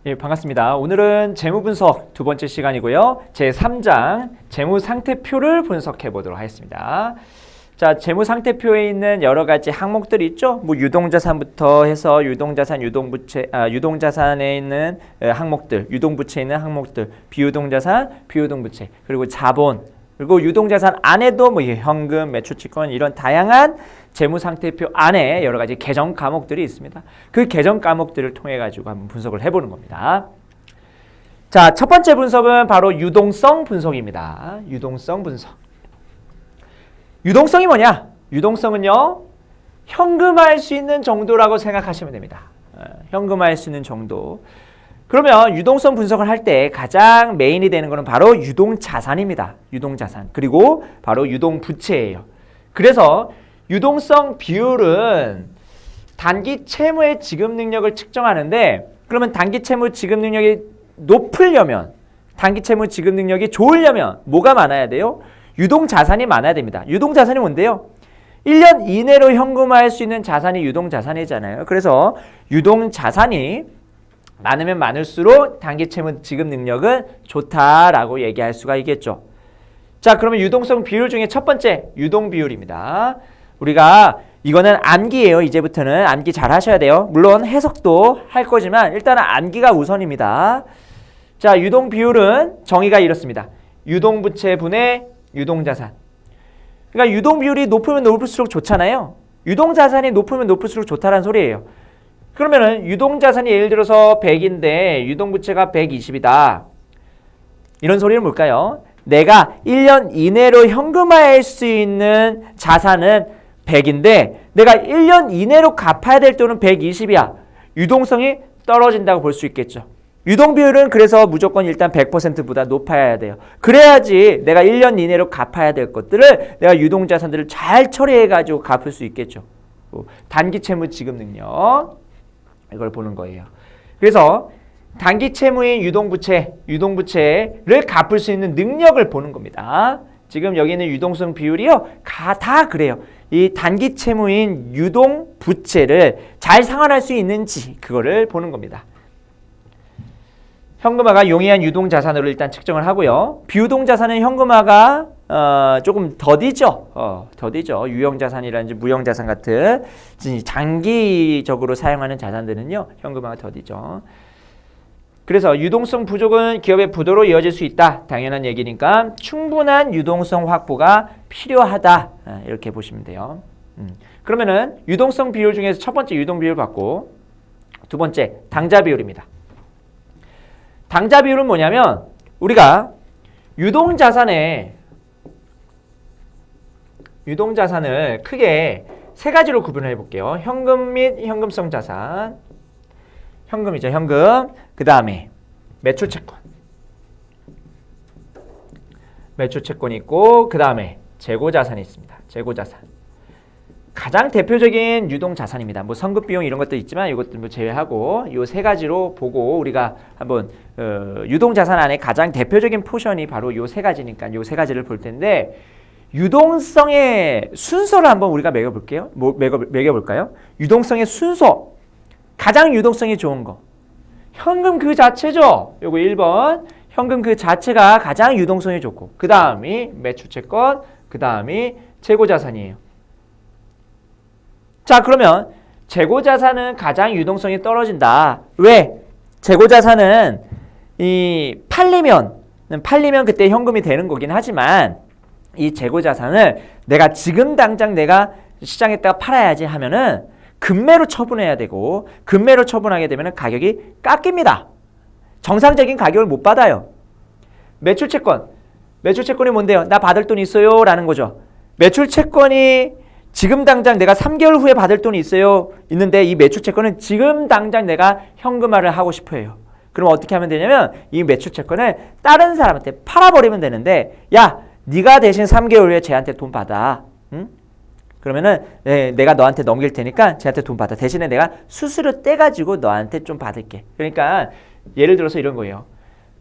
예, 반갑습니다. 오늘은 재무분석 두 번째 시간이고요. 제3장 재무상태표를 분석해 보도록 하겠습니다. 자, 재무상태표에 있는 여러 가지 항목들이 있죠. 뭐 유동자산부터 해서 유동자산, 유동자산에 있는 항목들, 유동부채에 있는 항목들, 비유동자산, 비유동부채, 그리고 자본, 그리고 유동자산 안에도 뭐 현금, 매출채권 이런 다양한 재무상태표 안에 여러 가지 개정 과목들이 있습니다. 그 개정 과목들을 통해 가지고 한번 분석을 해보는 겁니다. 자, 첫 번째 분석은 바로 유동성 분석입니다. 유동성 분석. 유동성이 뭐냐? 유동성은요, 현금화할 수 있는 정도라고 생각하시면 됩니다. 현금화할 수 있는 정도. 그러면 유동성 분석을 할 때 가장 메인이 되는 것은 바로 유동자산입니다. 유동자산. 그리고 바로 유동부채예요. 그래서 유동성 비율은 단기 채무의 지급 능력을 측정하는데, 그러면 단기 채무 지급 능력이 높으려면, 단기 채무 지급 능력이 좋으려면 뭐가 많아야 돼요? 유동자산이 많아야 됩니다. 유동자산이 뭔데요? 1년 이내로 현금화할 수 있는 자산이 유동자산이잖아요. 그래서 유동자산이 많으면 많을수록 단기 채무 지급 능력은 좋다라고 얘기할 수가 있겠죠. 자, 그러면 유동성 비율 중에 첫 번째 유동 비율입니다. 우리가 이거는 암기예요. 이제부터는 암기 잘 하셔야 돼요. 물론 해석도 할 거지만 일단은 암기가 우선입니다. 자, 유동 비율은 정의가 이렇습니다. 유동부채 분의 유동자산. 그러니까 유동 비율이 높으면 높을수록 좋잖아요. 유동자산이 높으면 높을수록 좋다는 소리예요. 그러면은 유동자산이 예를 들어서 100인데 유동부채가 120이다. 이런 소리는 뭘까요? 내가 1년 이내로 현금화할 수 있는 자산은 100인데 내가 1년 이내로 갚아야 될 돈은 120이야. 유동성이 떨어진다고 볼 수 있겠죠. 유동 비율은 그래서 무조건 일단 100%보다 높아야 돼요. 그래야지 내가 1년 이내로 갚아야 될 것들을 내가 유동자산들을 잘 처리해가지고 갚을 수 있겠죠. 단기 채무 지급 능력. 이걸 보는 거예요. 그래서 단기 채무인 유동부채를 갚을 수 있는 능력을 보는 겁니다. 지금 여기 있는 유동성 비율이요, 다 그래요. 이 단기 채무인 유동부채를 잘 상환할 수 있는지 그거를 보는 겁니다. 현금화가 용이한 유동자산으로 일단 측정을 하고요. 비유동자산은 현금화가 조금 더디죠. 더디죠. 유형자산이라든지 무형자산 같은 장기적으로 사용하는 자산들은요, 현금화가 더디죠. 그래서 유동성 부족은 기업의 부도로 이어질 수 있다. 당연한 얘기니까 충분한 유동성 확보가 필요하다. 이렇게 보시면 돼요. 그러면은 유동성 비율 중에서 첫 번째 유동 비율 받고, 두 번째 당자 비율입니다. 당자 비율은 뭐냐면 우리가 유동자산을 크게 세 가지로 구분을 해볼게요. 현금 및 현금성 자산. 현금이죠. 현금. 그 다음에 매출채권. 매출채권이 있고 그 다음에 재고자산이 있습니다. 재고자산. 가장 대표적인 유동자산입니다. 뭐 선급비용 이런 것도 있지만 이것도 뭐 제외하고 이 세 가지로 보고 우리가 한번 유동자산 안에 가장 대표적인 포션이 바로 이 세 가지니까 이 세 가지를 볼 텐데, 유동성의 순서를 한번 우리가 매겨볼게요. 매겨볼까요? 유동성의 순서. 가장 유동성이 좋은 거. 현금 그 자체죠. 요거 1번. 현금 그 자체가 가장 유동성이 좋고, 그 다음이 매출채권, 그 다음이 재고자산이에요. 자, 그러면 재고자산은 가장 유동성이 떨어진다. 왜? 재고자산은 팔리면 그때 현금이 되는 거긴 하지만, 이 재고자산을 내가 지금 당장 내가 시장에다가 팔아야지 하면은 금매로 처분해야 되고, 금매로 처분하게 되면은 가격이 깎입니다. 정상적인 가격을 못 받아요. 매출채권이 뭔데요? 나 받을 돈 있어요 라는 거죠. 매출채권이 지금 당장 내가 3개월 후에 받을 돈이 있는데 이 매출채권은 지금 당장 내가 현금화를 하고 싶어 해요. 그럼 어떻게 하면 되냐면 이 매출채권을 다른 사람한테 팔아버리면 되는데, 야, 네가 대신 3개월 후에 쟤한테 돈 받아. 응? 그러면은 내가 너한테 넘길 테니까 쟤한테 돈 받아. 대신에 내가 수수료 떼가지고 너한테 좀 받을게. 그러니까 예를 들어서 이런 거예요.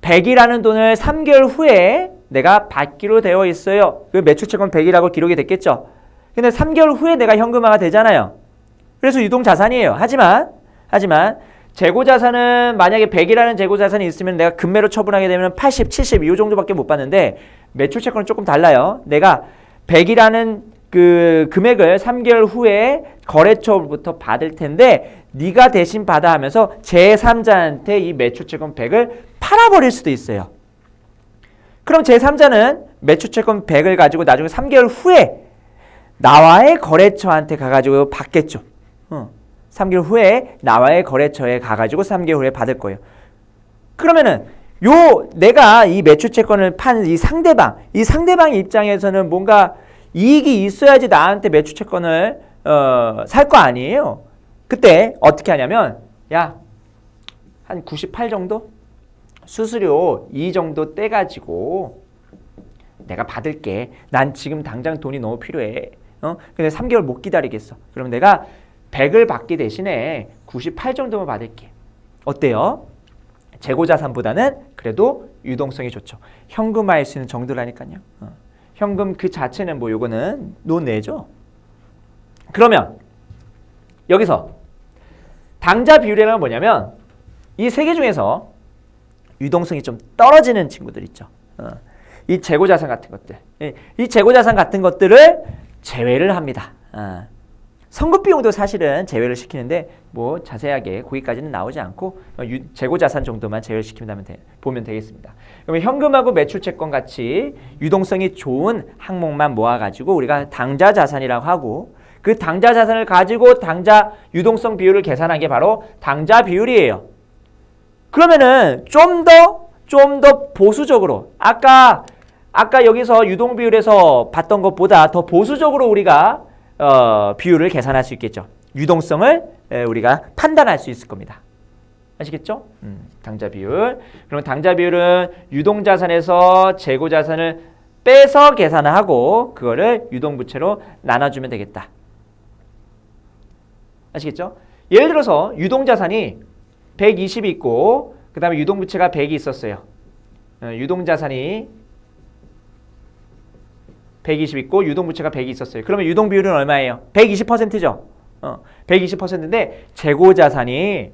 100이라는 돈을 3개월 후에 내가 받기로 되어 있어요. 그 매출채권 100이라고 기록이 됐겠죠. 근데 3개월 후에 내가 현금화가 되잖아요. 그래서 유동자산이에요. 하지만 재고자산은 만약에 100이라는 재고자산이 있으면 내가 급매로 처분하게 되면 80, 70 이 정도밖에 못 받는데 매출채권은 조금 달라요. 내가 100이라는 그 금액을 3개월 후에 거래처로부터 받을 텐데 네가 대신 받아 하면서 제3자한테 이 매출채권 100을 팔아버릴 수도 있어요. 그럼 제3자는 매출채권 100을 가지고 나중에 3개월 후에 나와의 거래처한테 가가지고 받겠죠. 3개월 후에 나와의 거래처에 가가지고 3개월 후에 받을 거예요. 그러면은 내가 이 매출채권을 판 이 상대방 입장에서는 뭔가 이익이 있어야지 나한테 매출채권을 살 거 아니에요. 그때 어떻게 하냐면 야, 한 98 정도? 수수료 이 정도 떼가지고 내가 받을게. 난 지금 당장 돈이 너무 필요해. 근데 3개월 못 기다리겠어. 그럼 내가 100을 받기 대신에 98 정도만 받을게. 어때요? 재고자산보다는 그래도 유동성이 좋죠. 현금화할 수 있는 정도라니까요. 현금 그 자체는 뭐 요거는 논내죠. 그러면 여기서 당자 비율이라는 건 뭐냐면 이 세 개 중에서 유동성이 좀 떨어지는 친구들 있죠. 이 재고자산 같은 것들. 이 재고자산 같은 것들을 제외를 합니다. 선급비용도 사실은 제외를 시키는데 뭐 자세하게 거기까지는 나오지 않고 재고자산 정도만 제외를 시키면 보면 되겠습니다. 그러면 현금하고 매출채권 같이 유동성이 좋은 항목만 모아가지고 우리가 당자자산이라고 하고 그 당자자산을 가지고 당자 유동성 비율을 계산한 게 바로 당자 비율이에요. 그러면은 좀 더 보수적으로 아까 여기서 유동 비율에서 봤던 것보다 더 보수적으로 우리가 비율을 계산할 수 있겠죠. 유동성을 우리가 판단할 수 있을 겁니다. 아시겠죠? 당자 비율. 그럼 당자 비율은 유동자산에서 재고자산을 빼서 계산을 하고 그거를 유동부채로 나눠주면 되겠다. 아시겠죠? 예를 들어서 유동자산이 120이 있고 그 다음에 유동부채가 100이 있었어요. 유동자산이 120 있고 유동부채가 100이 있었어요. 그러면 유동비율은 얼마예요? 120%죠. 120%인데 재고자산이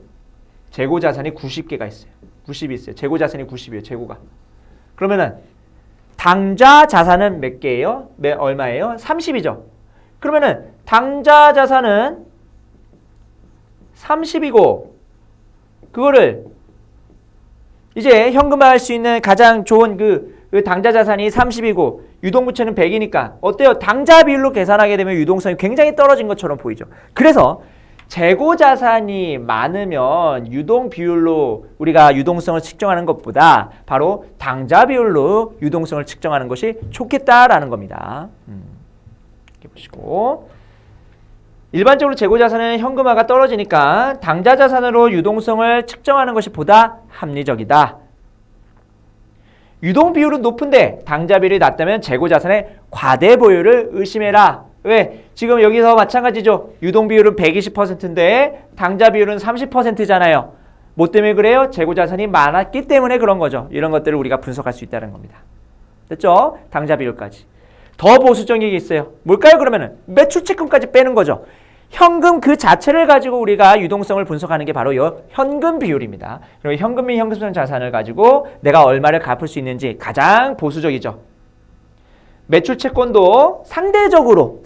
90개가 있어요. 90이 있어요. 재고자산이 90이에요. 재고가. 그러면은 당자자산은 몇 개예요? 얼마예요? 30이죠. 그러면은 당자자산은 30이고 그거를 이제 현금화할 수 있는 가장 좋은 그 당자자산이 30이고 유동부채는 100이니까 어때요? 당자 비율로 계산하게 되면 유동성이 굉장히 떨어진 것처럼 보이죠. 그래서 재고자산이 많으면 유동 비율로 우리가 유동성을 측정하는 것보다 바로 당자 비율로 유동성을 측정하는 것이 좋겠다라는 겁니다. 이렇게 보시고 일반적으로 재고자산은 현금화가 떨어지니까 당자자산으로 유동성을 측정하는 것이 보다 합리적이다. 유동 비율은 높은데 당자 비율이 낮다면 재고자산의 과대 보유를 의심해라. 왜? 지금 여기서 마찬가지죠. 유동 비율은 120%인데 당자 비율은 30%잖아요. 뭐 때문에 그래요? 재고자산이 많았기 때문에 그런 거죠. 이런 것들을 우리가 분석할 수 있다는 겁니다. 됐죠? 당자 비율까지. 더 보수적인 게 있어요. 뭘까요? 그러면은 매출채권까지 빼는 거죠. 현금 그 자체를 가지고 우리가 유동성을 분석하는 게 바로 이 현금 비율입니다. 그리고 현금 및 현금성 자산을 가지고 내가 얼마를 갚을 수 있는지 가장 보수적이죠. 매출채권도 상대적으로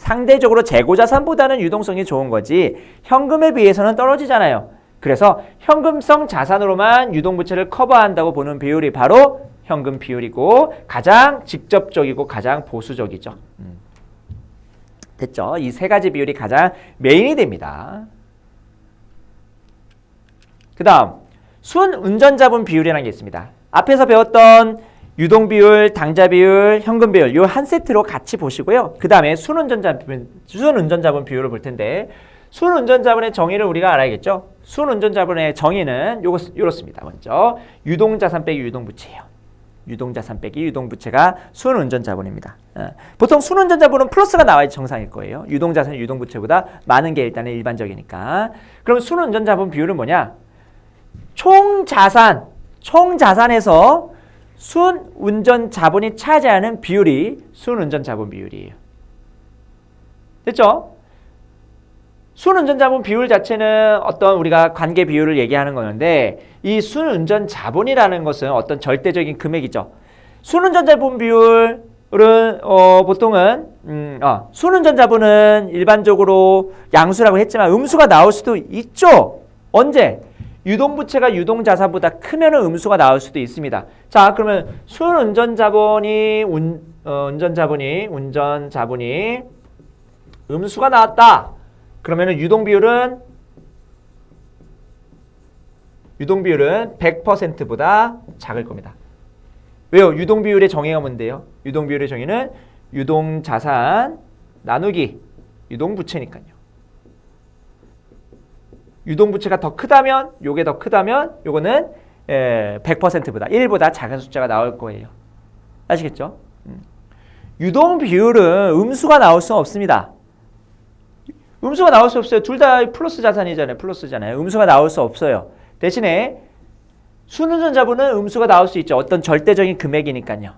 재고자산보다는 유동성이 좋은 거지 현금에 비해서는 떨어지잖아요. 그래서 현금성 자산으로만 유동부채를 커버한다고 보는 비율이 바로 현금 비율이고 가장 직접적이고 가장 보수적이죠. 됐죠? 이 세 가지 비율이 가장 메인이 됩니다. 그 다음 순운전자분 비율이라는 게 있습니다. 앞에서 배웠던 유동 비율, 당자 비율, 현금 비율 요 한 세트로 같이 보시고요. 그 다음에 순운전자분 비율을 볼 텐데 순운전자분의 정의를 우리가 알아야겠죠? 순운전자분의 정의는 요렇습니다. 먼저 유동자산 빼기 유동부채예요. 유동자산 빼기 유동부채가 순운전자분입니다. 보통 순운전자분은 플러스가 나와야지 정상일 거예요. 유동자산이 유동부채보다 많은 게 일단은 일반적이니까. 그럼 순운전자분 비율은 뭐냐? 총자산에서 순운전자분이 차지하는 비율이 순운전자분 비율이에요. 됐죠? 순운전자본 비율 자체는 어떤 우리가 관계 비율을 얘기하는 거는데 이 순운전 자본이라는 것은 어떤 절대적인 금액이죠. 순운전자본 비율은 보통은 순운전 자본은 일반적으로 양수라고 했지만 음수가 나올 수도 있죠. 언제? 유동부채가 유동자산보다 크면은 음수가 나올 수도 있습니다. 자, 그러면 순운전 자본이 운전 자본이 음수가 나왔다. 그러면은 유동 비율은 100%보다 작을 겁니다. 왜요? 유동 비율의 정의가 뭔데요? 유동 비율의 정의는 유동 자산 나누기 유동 부채니까요. 유동 부채가 더 크다면, 요게 더 크다면 요거는 100%보다 1보다 작은 숫자가 나올 거예요. 아시겠죠? 유동 비율은 음수가 나올 수 없습니다. 음수가 나올 수 없어요. 둘 다 플러스 자산이잖아요. 플러스잖아요. 음수가 나올 수 없어요. 대신에 순운전 자본은 음수가 나올 수 있죠. 어떤 절대적인 금액이니까요.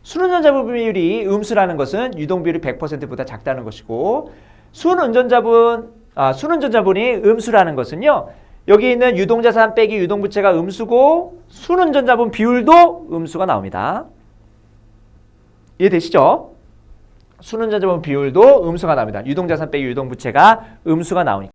순운전 자본 비율이 음수라는 것은 유동 비율이 100%보다 작다는 것이고 순운전 자본이 음수라는 것은요. 여기 있는 유동자산 빼기 유동부채가 음수고 순운전 자본 비율도 음수가 나옵니다. 이해되시죠? 순운전 자본 비율도 음수가 나옵니다. 유동자산 빼기 유동부채가 음수가 나오니까.